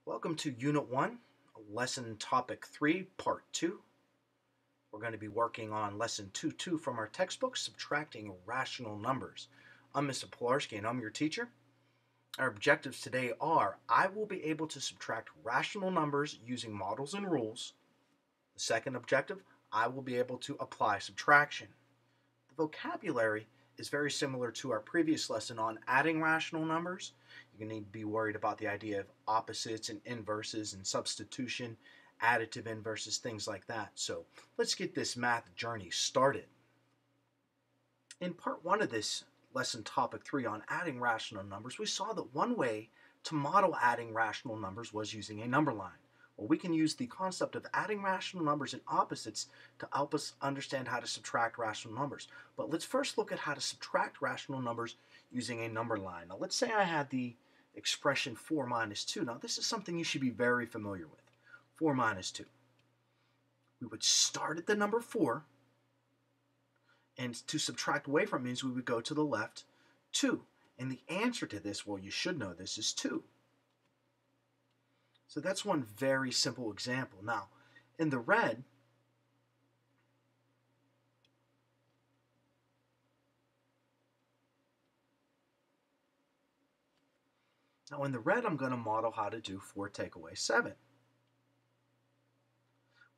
Welcome to Unit 1, Lesson Topic 3, Part 2. We're going to be working on Lesson 2.2 from our textbook, Subtracting Rational Numbers. I'm Mr. Pilarski and I'm your teacher. Our objectives today are, I will be able to subtract rational numbers using models and rules. The second objective, I will be able to apply subtraction. The vocabulary is very similar to our previous lesson on adding rational numbers. You're going to need to be worried about the idea of opposites and inverses and substitution, additive inverses, things like that. So let's get this math journey started. In part 1 of this lesson topic 3 on adding rational numbers, we saw that one way to model adding rational numbers was using a number line. Well, we can use the concept of adding rational numbers and opposites to help us understand how to subtract rational numbers. But let's first look at how to subtract rational numbers using a number line. Now, let's say I had the expression 4 minus 2. Now, this is something you should be very familiar with. 4 minus 2. We would start at the number 4, and to subtract away from means we would go to the left 2. And the answer to this, well, you should know this, is 2. So that's one very simple example. Now, in the red, I'm going to model how to do 4 take away 7.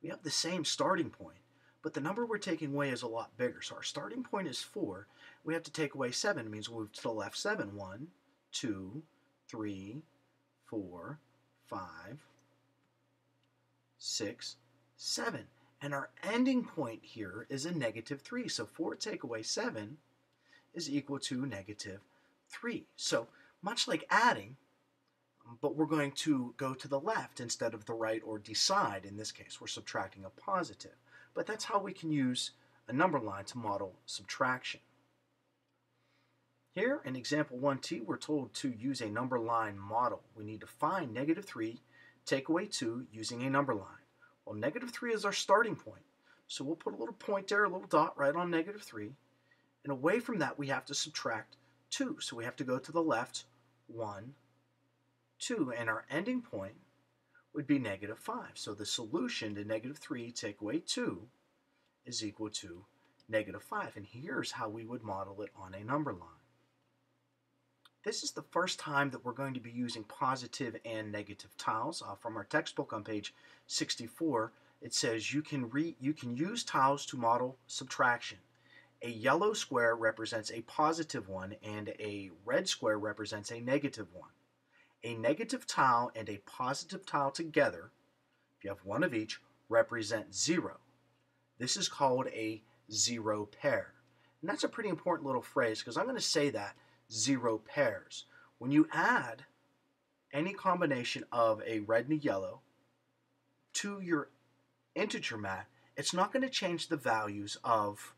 We have the same starting point, but the number we're taking away is a lot bigger. So our starting point is 4. We have to take away 7. It means we'll move to the left 7. 1, 2, 3, 4, 5, 6, 7. And our ending point here is a negative 3. So 4 take away 7 is equal to negative 3. So much like adding, but we're going to go to the left instead of the right, or decide. In this case, we're subtracting a positive. But that's how we can use a number line to model subtraction. Here in example 1t, we're told to use a number line model. We need to find negative 3, take away 2 using a number line. Well, negative 3 is our starting point. So we'll put a little point there, a little dot right on negative 3. And away from that, we have to subtract 2. So we have to go to the left 1, 2. And our ending point would be negative 5. So the solution to negative 3 take away 2 is equal to negative 5. And here's how we would model it on a number line. This is the first time that we're going to be using positive and negative tiles. From our textbook on page 64, it says you can use tiles to model subtraction. A yellow square represents a positive one, and a red square represents a negative one. A negative tile and a positive tile together, if you have one of each, represent 0. This is called a zero pair. And that's a pretty important little phrase, because I'm going to say that, 0 pairs. When you add any combination of a red and a yellow to your integer mat, it's not going to change the values of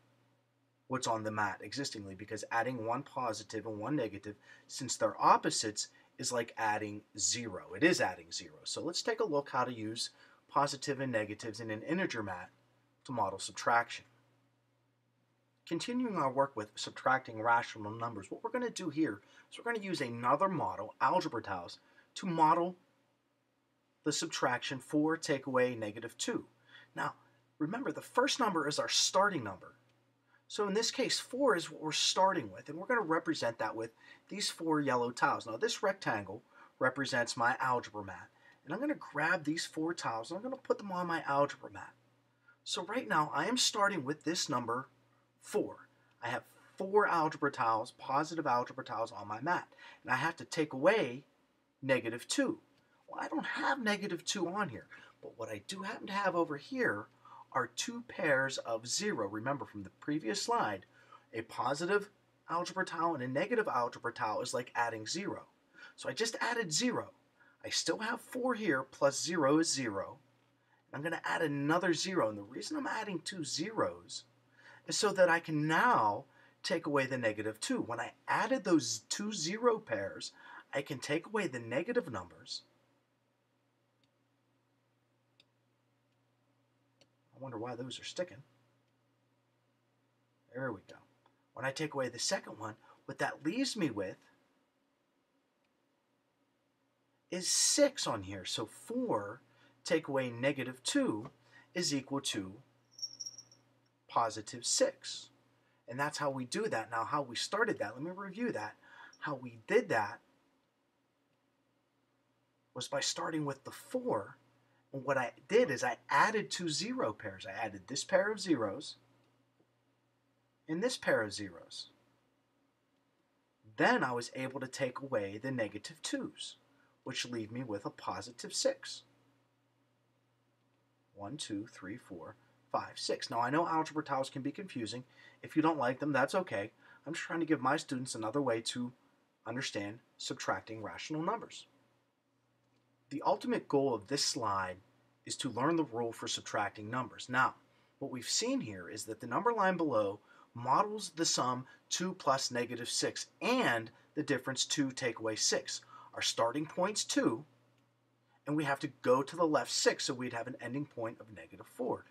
what's on the mat existingly, because adding one positive and one negative, since they're opposites, is like adding 0. It is adding 0. So let's take a look how to use positive and negatives in an integer mat to model subtraction. Continuing our work with subtracting rational numbers, what we're going to do here is we're going to use another model, algebra tiles, to model the subtraction 4 take away negative 2. Now, remember, the first number is our starting number. So in this case, 4 is what we're starting with, and we're going to represent that with these 4 yellow tiles. Now, this rectangle represents my algebra mat, and I'm going to grab these 4 tiles and I'm going to put them on my algebra mat. So right now, I am starting with this number 4. I have 4 algebra tiles, positive algebra tiles on my mat, and I have to take away negative 2. Well, I don't have negative 2 on here, but what I do happen to have over here are 2 pairs of 0. Remember from the previous slide, a positive algebra tile and a negative algebra tile is like adding 0. So I just added 0. I still have 4 here, plus 0 is 0. I'm going to add another 0, and the reason I'm adding 2 zeros is so that I can now take away the negative 2. When I added those 2 0 pairs, I can take away the negative numbers. I wonder why those are sticking. There we go. When I take away the second one, what that leaves me with is 6 on here. So 4 take away negative 2 is equal to positive 6. And that's how we do that. Now, how we started that, let me review that. How we did that was by starting with the 4. And what I did is I added 2 0 pairs. I added this pair of zeros and this pair of zeros. Then I was able to take away the negative 2's, which leave me with a positive 6. 1, 2, 3, 4, 5, 6. Now, I know algebra tiles can be confusing. If you don't like them, that's okay. I'm just trying to give my students another way to understand subtracting rational numbers. The ultimate goal of this slide is to learn the rule for subtracting numbers. Now, what we've seen here is that the number line below models the sum 2 plus negative 6 and the difference 2 take away 6. Our starting point's 2, and we have to go to the left 6, so we'd have an ending point of negative 4.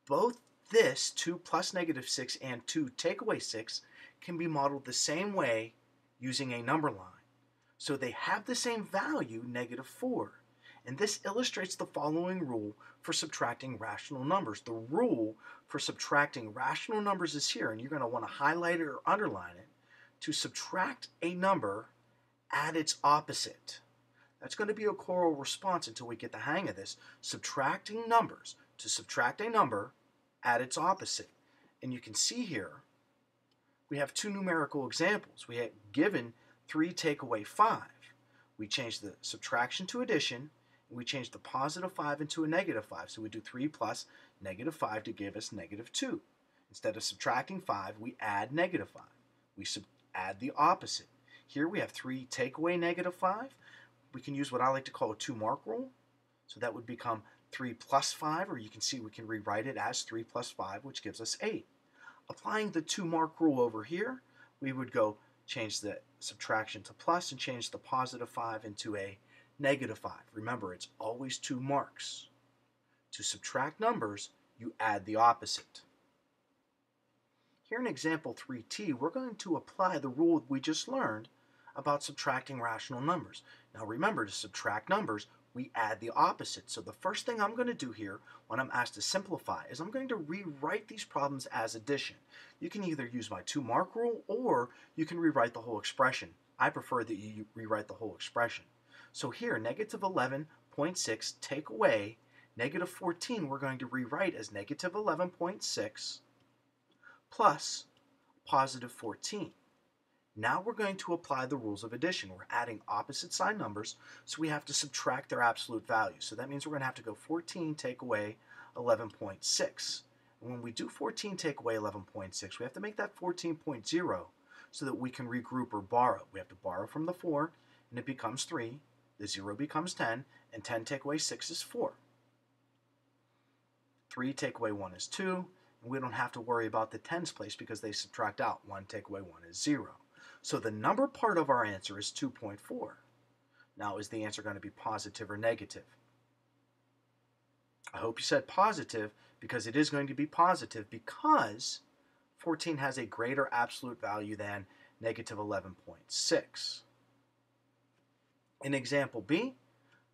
Both this 2 plus negative 6 and 2 take away 6 can be modeled the same way using a number line. So they have the same value, negative 4. And this illustrates the following rule for subtracting rational numbers. The rule for subtracting rational numbers is here, and you're going to want to highlight it or underline it. To subtract a number, add its opposite. That's going to be a choral response until we get the hang of this. Subtracting numbers. To subtract a number, add its opposite. And you can see here, we have two numerical examples. We have given 3 take away 5. We changed the subtraction to addition, and we changed the positive 5 into a negative 5. So we do 3 plus negative 5 to give us negative 2. Instead of subtracting 5, we add negative 5. We add the opposite. Here we have 3 take away negative 5. We can use what I like to call a 2-mark rule. So that would become 3 plus 5, or you can see we can rewrite it as 3 plus 5, which gives us 8. Applying the 2-mark rule over here, we would go change the subtraction to plus and change the positive 5 into a negative 5. Remember, it's always 2 marks. To subtract numbers, you add the opposite. Here in example 3t, we're going to apply the rule we just learned about subtracting rational numbers. Now remember, to subtract numbers, we add the opposite. So the first thing I'm going to do here when I'm asked to simplify is I'm going to rewrite these problems as addition. You can either use my 2-mark rule or you can rewrite the whole expression. I prefer that you rewrite the whole expression. So here, negative 11.6 take away negative 14, we're going to rewrite as negative 11.6 plus positive 14. Now we're going to apply the rules of addition. We're adding opposite sign numbers, so we have to subtract their absolute value. So that means we're going to have to go 14 take away 11.6. And when we do 14 take away 11.6, we have to make that 14.0 so that we can regroup or borrow. We have to borrow from the 4, and it becomes 3. The 0 becomes 10, and 10 take away 6 is 4. 3 take away 1 is 2, and we don't have to worry about the tens place because they subtract out. 1 take away 1 is 0. So the number part of our answer is 2.4. Now, is the answer going to be positive or negative? I hope you said positive, because it is going to be positive because 14 has a greater absolute value than negative 11.6. In example B,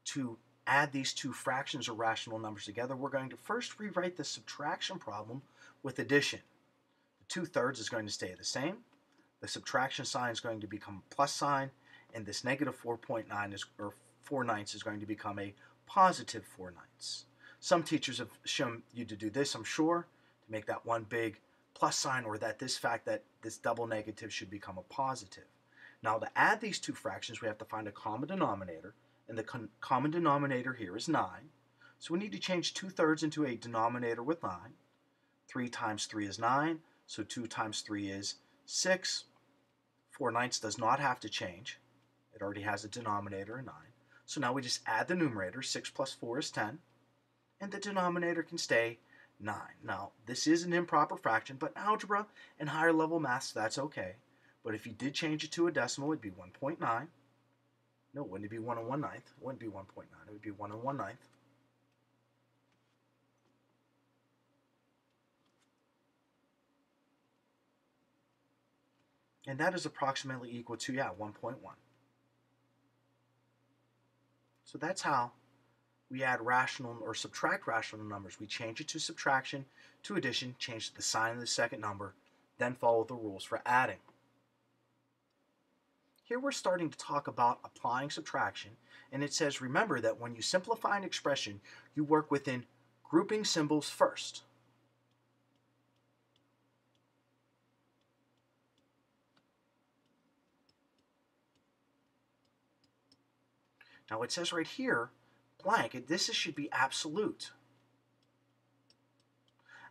to add these two fractions or rational numbers together, we're going to first rewrite the subtraction problem with addition. The 2/3 is going to stay the same. The subtraction sign is going to become a plus sign, and this negative 4.9 is, or 4/9 is going to become a positive 4/9. Some teachers have shown you to do this, I'm sure, to make that one big plus sign, or that this fact that this double negative should become a positive. Now, to add these two fractions, we have to find a common denominator, and the common denominator here is 9. So we need to change 2/3 into a denominator with 9. 3 times 3 is 9, so 2 times 3 is 6. 4/9 does not have to change. It already has a denominator of 9. So now we just add the numerator. 6 plus 4 is 10. And the denominator can stay 9. Now, this is an improper fraction, but in algebra and higher level maths, that's okay. But if you did change it to a decimal, it'd be 1.9. No, it wouldn't be 1 1/9. It wouldn't be 1.9. It would be 1 1/9. And that is approximately equal to, 1.1. So that's how we add rational or subtract rational numbers. We change it to subtraction, to addition, change the sign of the second number, then follow the rules for adding. Here we're starting to talk about applying subtraction, and it says remember that when you simplify an expression, you work within grouping symbols first. Now it says right here, blank, this should be absolute.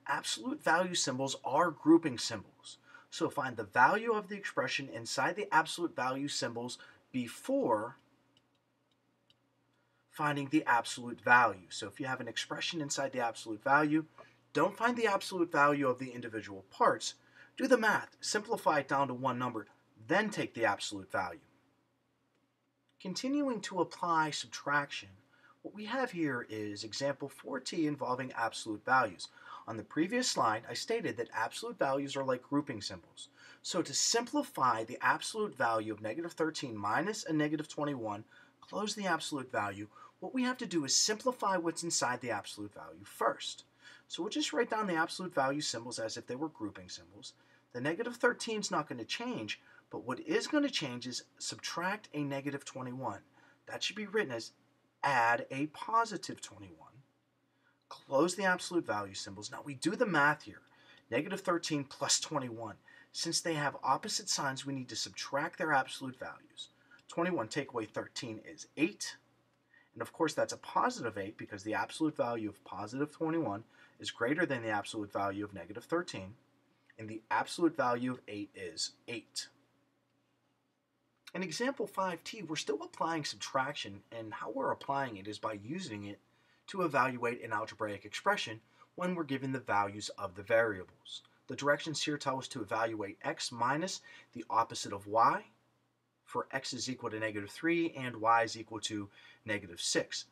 Absolute value symbols are grouping symbols. So find the value of the expression inside the absolute value symbols before finding the absolute value. So if you have an expression inside the absolute value, don't find the absolute value of the individual parts. Do the math, simplify it down to one number, then take the absolute value. Continuing to apply subtraction, what we have here is example 4t involving absolute values. On the previous slide, I stated that absolute values are like grouping symbols. So to simplify the absolute value of negative 13 minus a negative 21, close the absolute value, what we have to do is simplify what's inside the absolute value first. So we'll just write down the absolute value symbols as if they were grouping symbols. The negative 13 is not going to change, but what is going to change is subtract a negative 21. That should be written as add a positive 21. Close the absolute value symbols. Now we do the math here. Negative 13 plus 21. Since they have opposite signs, we need to subtract their absolute values. 21 take away 13 is 8. And of course that's a positive 8 because the absolute value of positive 21 is greater than the absolute value of negative 13. And the absolute value of 8 is 8. In example 5t, we're still applying subtraction, and how we're applying it is by using it to evaluate an algebraic expression when we're given the values of the variables. The directions here tell us to evaluate x minus the opposite of y, for x is equal to negative 3 and y is equal to negative 6.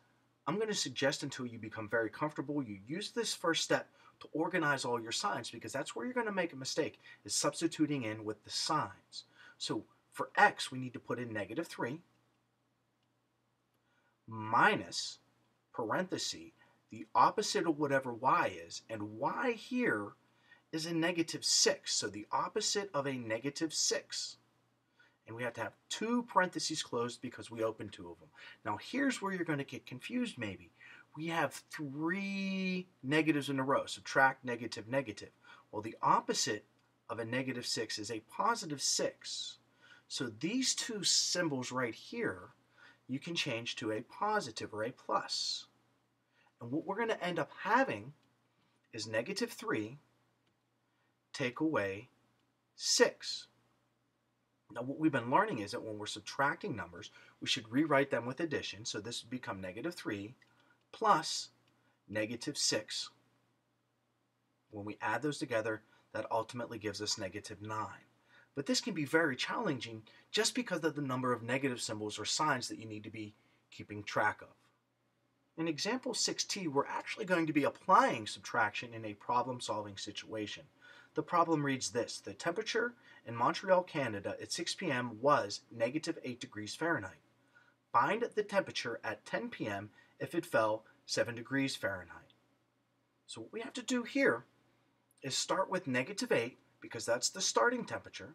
I'm going to suggest until you become very comfortable, you use this first step to organize all your signs, because that's where you're going to make a mistake, is substituting in with the signs. So for x, we need to put in negative 3 minus parenthesis the opposite of whatever y is, and y here is a negative 6, so the opposite of a negative 6. And we have to have two parentheses closed because we opened two of them. Now here's where you're going to get confused maybe. We have three negatives in a row. Subtract negative, negative. Well, the opposite of a negative 6 is a positive 6. So these two symbols right here, you can change to a positive or a plus. And what we're going to end up having is negative 3 take away 6. Now what we've been learning is that when we're subtracting numbers, we should rewrite them with addition. So this would become negative 3 plus negative 6. When we add those together, that ultimately gives us negative 9. But this can be very challenging just because of the number of negative symbols or signs that you need to be keeping track of. In example 6t, we're actually going to be applying subtraction in a problem-solving situation. The problem reads this: the temperature in Montreal, Canada at 6 p.m. was negative 8 degrees Fahrenheit. Find the temperature at 10 p.m. if it fell 7 degrees Fahrenheit. So what we have to do here is start with negative 8 because that's the starting temperature.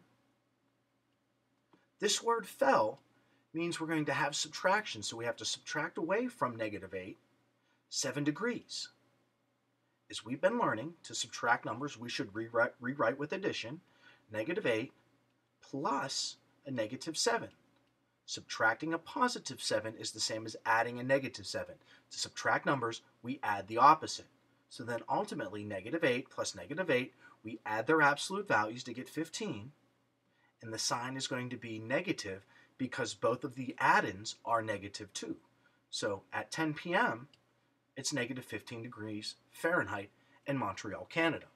This word fell means we're going to have subtraction, so we have to subtract away from negative 8 7 degrees. As we've been learning, to subtract numbers, we should rewrite with addition. Negative 8 plus a negative 7. Subtracting a positive 7 is the same as adding a negative 7. To subtract numbers, we add the opposite. So then ultimately, negative 8 plus negative 8, we add their absolute values to get 15. And the sign is going to be negative because both of the add-ins are negative 2. So at 10 p.m., it's negative 15 degrees Fahrenheit in Montreal, Canada.